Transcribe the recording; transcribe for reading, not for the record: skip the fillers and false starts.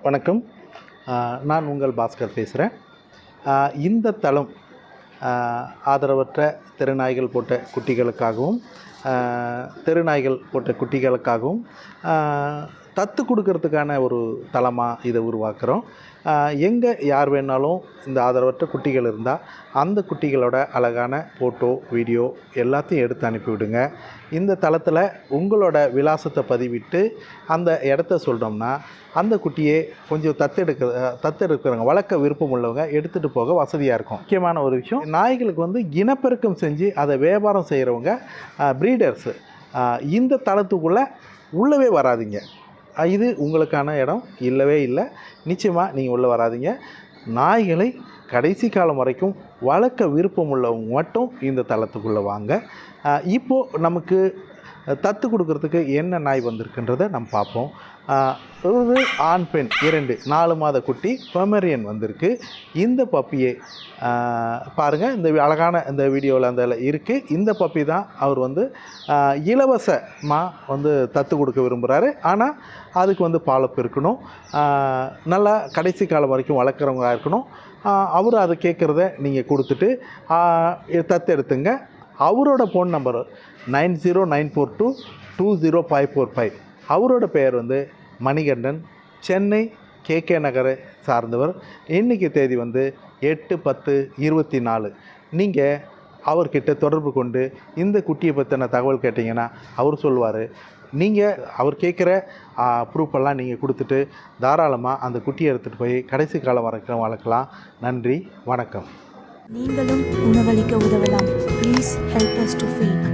வணக்கம். நான் உங்கள் பாஸ்கர் பேசுகிறேன். இந்த தளம் ஆதரவற்ற தெருநாய்கள் போட்ட குட்டிகளுக்காகவும் தத்து கொடுக்கறதுக்கான ஒரு தளமாக இதை உருவாக்குறோம். எங்கே யார் வேணாலும் இந்த ஆதரவற்ற குட்டிகள் இருந்தால் அந்த குட்டிகளோட அழகான ஃபோட்டோ, வீடியோ எல்லாத்தையும் எடுத்து அனுப்பிவிடுங்க. இந்த தளத்தில் உங்களோட விலாசத்தை பதிவிட்டு அந்த இடத்த சொல்கிறோம்னா அந்த குட்டியை கொஞ்சம் தத்தெடுக்கிறவங்க, வளர்க்க விருப்பம் உள்ளவங்க எடுத்துகிட்டு போக வசதியாக இருக்கும். முக்கியமான ஒரு விஷயம், நாய்களுக்கு இனப்பெருக்கம் செஞ்சு அதை வியாபாரம் செய்கிறவங்க, ப்ரீடர்ஸு, இந்த தளத்துக்குள்ளே உள்ளவே வராதிங்க. இது உங்களுக்கான இடம் இல்லவே இல்லை. நிச்சயமாக நீங்கள் உள்ளே வராதிங்க. நாய்களை கடைசி காலம் வரைக்கும் வளர்க்க விருப்பம் உள்ளவங்க மட்டும் இந்த தளத்துக்குள்ளே வாங்க. இப்போது நமக்கு தத்து கொடுக்கறதுக்கு என்ன நாய் வந்திருக்குன்றதை நம்ம பார்ப்போம். ஒரு ஆண் பெண் 2 4 மாத குட்டி பொமேரியன் வந்திருக்கு. இந்த பப்பியை பாருங்கள், இந்த அழகான இந்த வீடியோவில் அந்த இருக்குது. இந்த பப்பி தான் அவர் இலவசமாக தத்து கொடுக்க விரும்புகிறாரு. ஆனால் அதுக்கு பாலப்பு இருக்கணும், நல்லா கடைசி காலம் வரைக்கும் வளர்க்குறவங்களாக இருக்கணும். அவர் அதை கேட்குறத நீங்கள் கொடுத்துட்டு தத்து எடுத்துங்க. அவரோட ஃபோன் நம்பர் 9094220545. அவரோட பெயர் மணிகண்டன், சென்னை KK நகரை சார்ந்தவர். இன்றைக்கி தேதி 8/10/24. நீங்கள் அவர்கிட்ட தொடர்பு கொண்டு இந்த குட்டியை பற்றின தகவல் கேட்டிங்கன்னா அவர் சொல்லுவார். நீங்கள் அவர் கேட்குற ப்ரூஃபெல்லாம் நீங்கள் கொடுத்துட்டு தாராளமாக அந்த குட்டியை எடுத்துகிட்டு போய் கடைசி காலம் வரைக்கும் வளர்க்கலாம். நன்றி, வணக்கம். நீங்களும் உணவளிக்க உதவலாம். Please help us to feet.